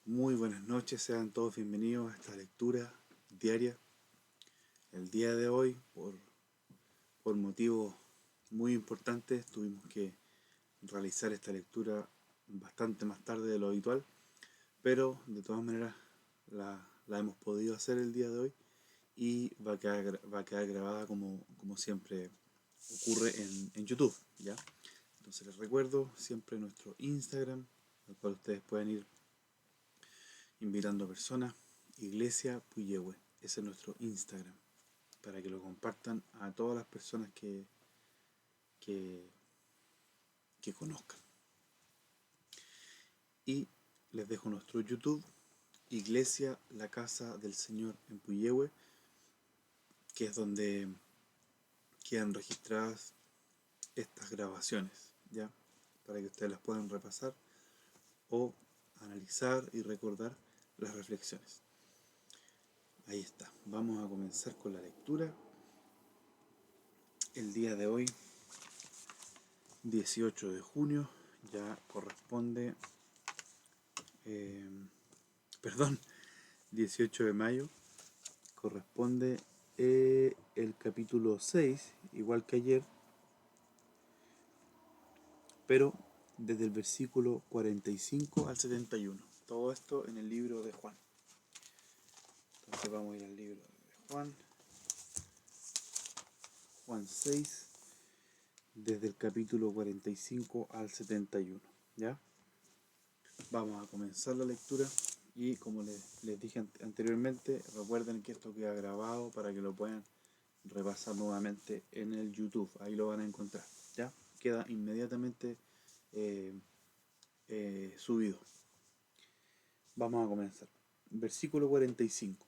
Muy buenas noches, sean todos bienvenidos a esta lectura diaria. El día de hoy, por motivos muy importantes, tuvimos que realizar esta lectura bastante más tarde de lo habitual, pero de todas maneras la hemos podido hacer el día de hoy y va a quedar grabada como siempre ocurre en YouTube, ¿ya? Entonces les recuerdo siempre nuestro Instagram, al cual ustedes pueden ir invitando a personas, Iglesia Puyehue. Ese es nuestro Instagram, para que lo compartan a todas las personas que, que conozcan. Y les dejo nuestro YouTube, Iglesia La Casa del Señor en Puyehue, que es donde quedan registradas estas grabaciones, ¿ya? Para que ustedes las puedan repasar o analizar y recordar las reflexiones. Ahí está, vamos a comenzar con la lectura. El día de hoy, 18 de junio, ya corresponde, eh, perdón, 18 de mayo, corresponde el capítulo 6, igual que ayer, pero desde el versículo 45 al 71. Todo esto en el libro de Juan. Entonces vamos a ir al libro de Juan 6, desde el capítulo 45 al 71. ¿Ya? Vamos a comenzar la lectura y como les dije anteriormente, recuerden que esto queda grabado para que lo puedan repasar nuevamente en el YouTube. Ahí lo van a encontrar. ¿Ya? Queda inmediatamente eh, subido. Vamos a comenzar. Versículo 45.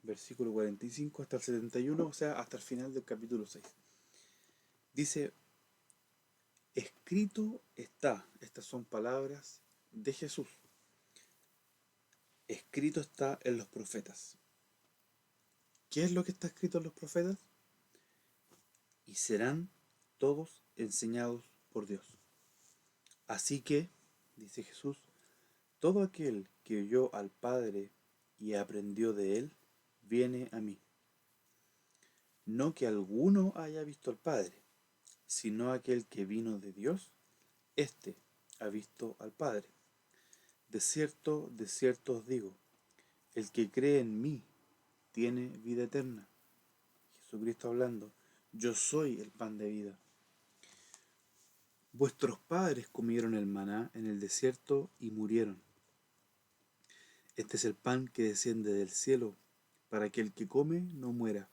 Versículo 45 hasta el 71, o sea, hasta el final del capítulo 6. Dice, escrito está, estas son palabras de Jesús, escrito está en los profetas. ¿Qué es lo que está escrito en los profetas? Y serán todos enseñados por Dios. Así que, dice Jesús, todo aquel que oyó al Padre y aprendió de él, viene a mí. No que alguno haya visto al Padre, sino aquel que vino de Dios, éste ha visto al Padre. De cierto os digo, el que cree en mí tiene vida eterna. Jesucristo hablando, yo soy el pan de vida. Vuestros padres comieron el maná en el desierto y murieron. Este es el pan que desciende del cielo, para que el que come no muera.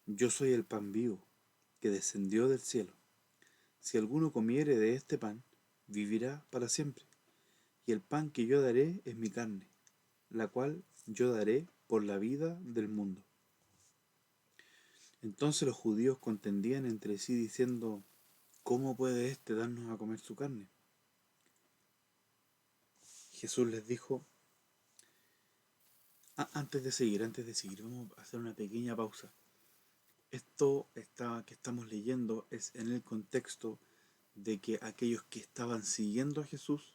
Yo soy el pan vivo, que descendió del cielo. Si alguno comiere de este pan, vivirá para siempre. Y el pan que yo daré es mi carne, la cual yo daré por la vida del mundo. Entonces los judíos contendían entre sí diciendo, ¿cómo puede éste darnos a comer su carne? Jesús les dijo, antes de seguir, vamos a hacer una pequeña pausa. Esto que estamos leyendo es en el contexto de que aquellos que estaban siguiendo a Jesús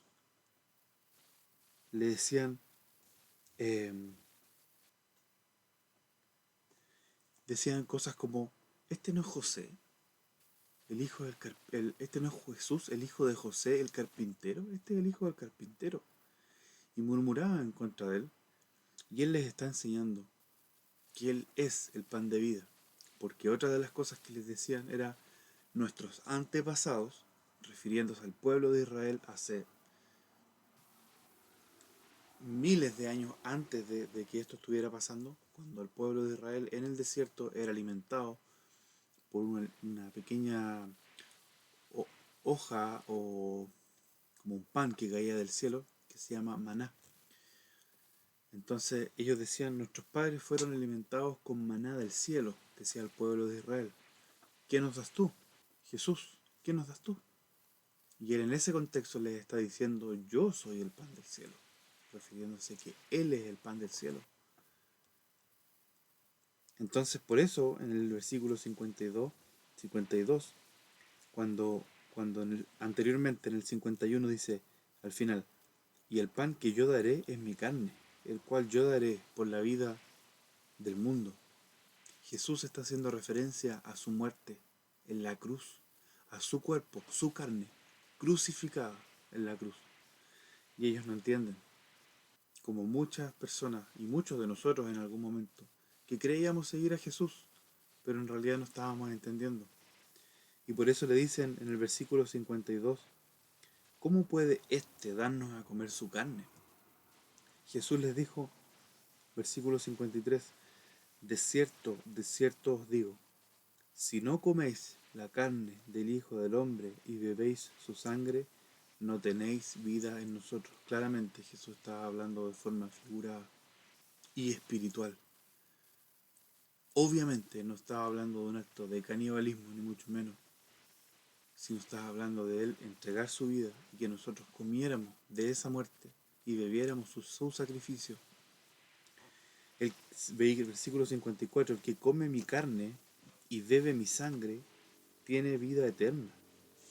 le decían, decían cosas como, este no es José, el hijo este no es Jesús, el hijo de José, el carpintero, este es el hijo del carpintero. Y murmuraban en contra de él, y él les está enseñando que él es el pan de vida, porque otra de las cosas que les decían era, nuestros antepasados, refiriéndose al pueblo de Israel hace miles de años antes de que esto estuviera pasando, cuando el pueblo de Israel en el desierto era alimentado por una pequeña hoja o como un pan que caía del cielo, que se llama maná. Entonces ellos decían, nuestros padres fueron alimentados con maná del cielo, decía el pueblo de Israel. ¿Qué nos das tú? Jesús, ¿qué nos das tú? Y él en ese contexto les está diciendo, yo soy el pan del cielo, refiriéndose que él es el pan del cielo. Entonces por eso en el versículo 52, cuando anteriormente en el 51 dice, al final. Y el pan que yo daré es mi carne, el cual yo daré por la vida del mundo. Jesús está haciendo referencia a su muerte en la cruz, a su cuerpo, su carne, crucificada en la cruz. Y ellos no entienden, como muchas personas y muchos de nosotros en algún momento, que creíamos seguir a Jesús, pero en realidad no estábamos entendiendo. Y por eso le dicen en el versículo 52, ¿cómo puede éste darnos a comer su carne? Jesús les dijo, versículo 53, de cierto os digo, si no coméis la carne del Hijo del Hombre y bebéis su sangre, no tenéis vida en nosotros. Claramente Jesús estaba hablando de forma figurada y espiritual. Obviamente no estaba hablando de un acto de canibalismo, ni mucho menos, sino estaba hablando de Él entregar su vida y que nosotros comiéramos de esa muerte y bebiéramos su sacrificio. El versículo 54, el que come mi carne y bebe mi sangre, tiene vida eterna,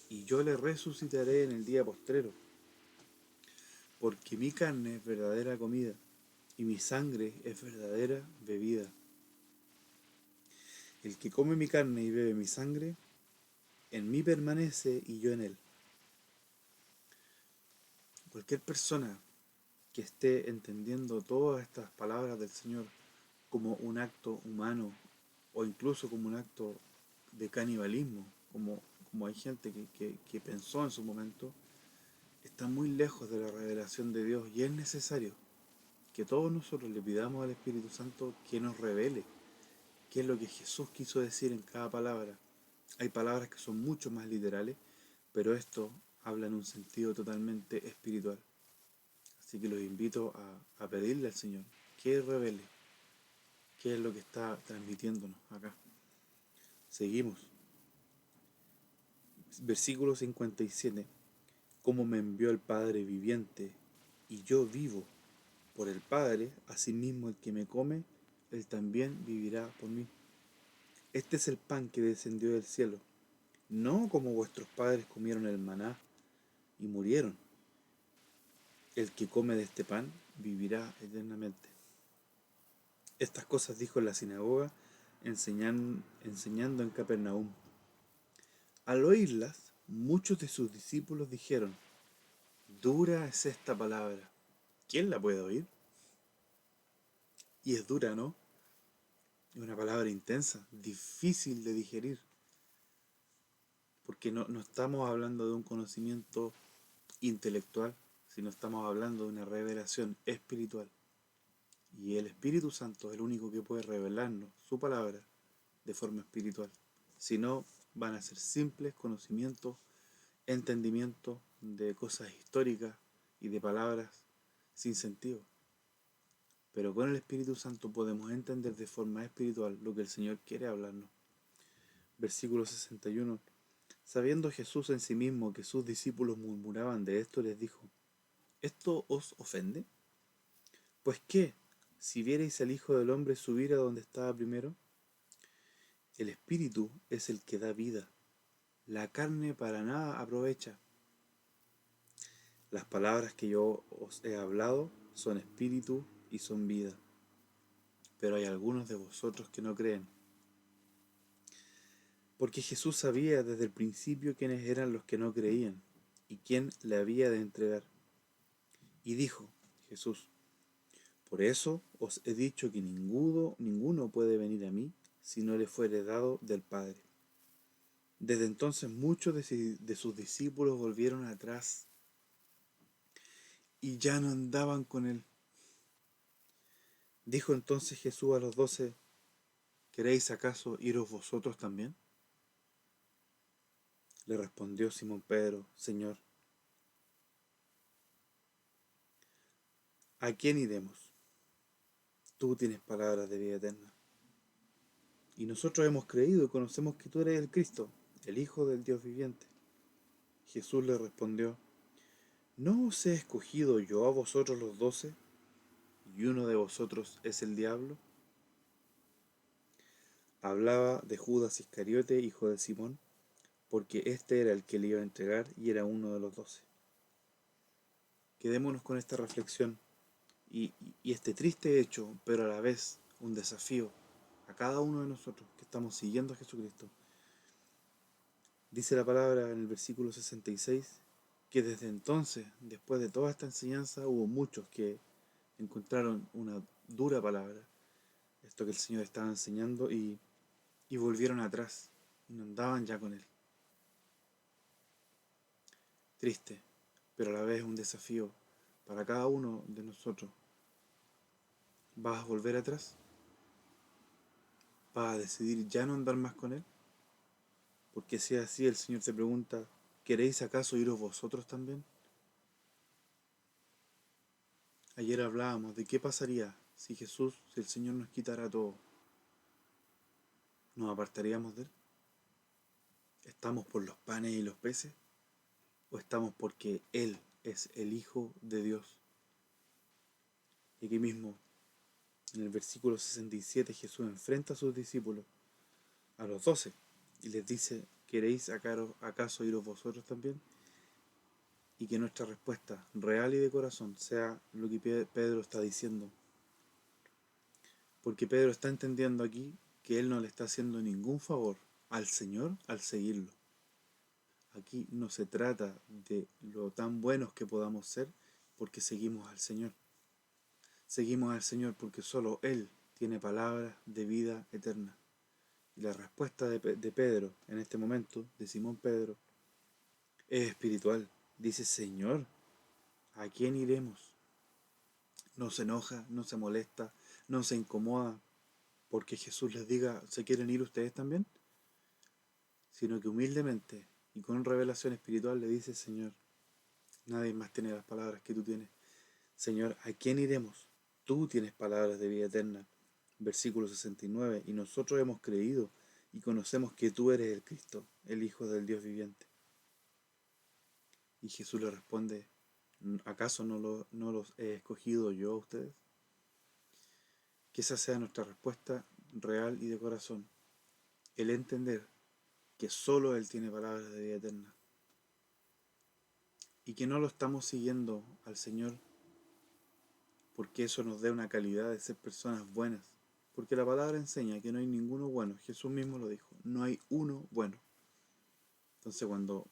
y yo le resucitaré en el día postrero, porque mi carne es verdadera comida, y mi sangre es verdadera bebida. El que come mi carne y bebe mi sangre, en mí permanece y yo en él. Cualquier persona que esté entendiendo todas estas palabras del Señor como un acto humano o incluso como un acto de canibalismo, como hay gente que pensó en su momento, está muy lejos de la revelación de Dios y es necesario que todos nosotros le pidamos al Espíritu Santo que nos revele qué es lo que Jesús quiso decir en cada palabra. Hay palabras que son mucho más literales, pero esto habla en un sentido totalmente espiritual. Así que los invito a pedirle al Señor que revele qué es lo que está transmitiéndonos acá. Seguimos. Versículo 57. Como me envió el Padre viviente, y yo vivo por el Padre, asimismo el que me come, él también vivirá por mí. Este es el pan que descendió del cielo, no como vuestros padres comieron el maná y murieron. El que come de este pan vivirá eternamente. Estas cosas dijo en la sinagoga, enseñando en Capernaum. Al oírlas, muchos de sus discípulos dijeron, dura es esta palabra, ¿quién la puede oír? Y es dura, ¿no? Es una palabra intensa, difícil de digerir, porque no estamos hablando de un conocimiento intelectual, sino estamos hablando de una revelación espiritual. Y el Espíritu Santo es el único que puede revelarnos su palabra de forma espiritual. Si no, van a ser simples conocimientos, entendimientos de cosas históricas y de palabras sin sentido. Pero con el Espíritu Santo podemos entender de forma espiritual lo que el Señor quiere hablarnos. Versículo 61. Sabiendo Jesús en sí mismo que sus discípulos murmuraban de esto, les dijo, ¿esto os ofende? Pues qué, si vierais al Hijo del Hombre subir a donde estaba primero, el Espíritu es el que da vida, la carne para nada aprovecha. Las palabras que yo os he hablado son espíritu y son vida, pero hay algunos de vosotros que no creen. Porque Jesús sabía desde el principio quiénes eran los que no creían y quién le había de entregar. Y dijo Jesús, por eso os he dicho que ninguno puede venir a mí si no le fuere dado del Padre. Desde entonces muchos de sus discípulos volvieron atrás y ya no andaban con él. Dijo entonces Jesús a los 12, ¿queréis acaso iros vosotros también? Le respondió Simón Pedro, Señor, ¿a quién iremos? Tú tienes palabras de vida eterna. Y nosotros hemos creído y conocemos que tú eres el Cristo, el Hijo del Dios viviente. Jesús le respondió, ¿no os he escogido yo a vosotros los 12? ¿Y uno de vosotros es el diablo? Hablaba de Judas Iscariote, hijo de Simón, porque este era el que le iba a entregar y era uno de los 12. Quedémonos con esta reflexión y este triste hecho, pero a la vez un desafío a cada uno de nosotros que estamos siguiendo a Jesucristo. Dice la palabra en el versículo 66 que desde entonces, después de toda esta enseñanza, hubo muchos que encontraron una dura palabra, esto que el Señor estaba enseñando, y volvieron atrás y no andaban ya con Él. Triste, pero a la vez un desafío para cada uno de nosotros. ¿Vas a volver atrás? ¿Vas a decidir ya no andar más con Él? Porque si es así, el Señor te pregunta, ¿queréis acaso iros vosotros también? Ayer hablábamos de qué pasaría si el Señor nos quitara todo. ¿Nos apartaríamos de Él? ¿Estamos por los panes y los peces? ¿O estamos porque Él es el Hijo de Dios? Y aquí mismo, en el versículo 67, Jesús enfrenta a sus discípulos, a los 12, y les dice, ¿queréis acaso iros vosotros también? Y que nuestra respuesta real y de corazón sea lo que Pedro está diciendo. Porque Pedro está entendiendo aquí que él no le está haciendo ningún favor al Señor al seguirlo. Aquí no se trata de lo tan buenos que podamos ser porque seguimos al Señor. Seguimos al Señor porque solo Él tiene palabras de vida eterna. Y la respuesta de Pedro en este momento, de Simón Pedro, es espiritual. Dice, Señor, ¿a quién iremos? No se enoja, no se molesta, no se incomoda porque Jesús les diga, ¿se quieren ir ustedes también? Sino que humildemente y con revelación espiritual le dice, Señor, nadie más tiene las palabras que tú tienes. Señor, ¿a quién iremos? Tú tienes palabras de vida eterna. Versículo 69. Y nosotros hemos creído y conocemos que tú eres el Cristo, el Hijo del Dios viviente. Y Jesús le responde, ¿acaso no los he escogido yo a ustedes? Que esa sea nuestra respuesta real y de corazón. El entender que solo Él tiene palabras de vida eterna. Y que no lo estamos siguiendo al Señor porque eso nos dé una calidad de ser personas buenas. Porque la palabra enseña que no hay ninguno bueno. Jesús mismo lo dijo, no hay uno bueno. Entonces cuando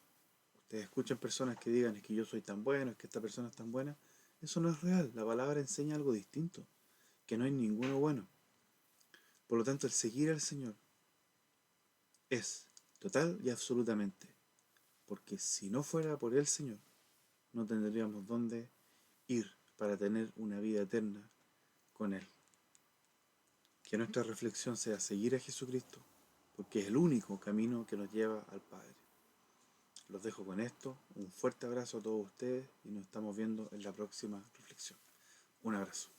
ustedes escuchan personas que digan es que yo soy tan bueno, es que esta persona es tan buena, eso no es real. La palabra enseña algo distinto, que no hay ninguno bueno. Por lo tanto, el seguir al Señor es total y absolutamente. Porque si no fuera por el Señor, no tendríamos dónde ir para tener una vida eterna con Él. Que nuestra reflexión sea seguir a Jesucristo, porque es el único camino que nos lleva al Padre. Los dejo con esto, un fuerte abrazo a todos ustedes y nos estamos viendo en la próxima reflexión. Un abrazo.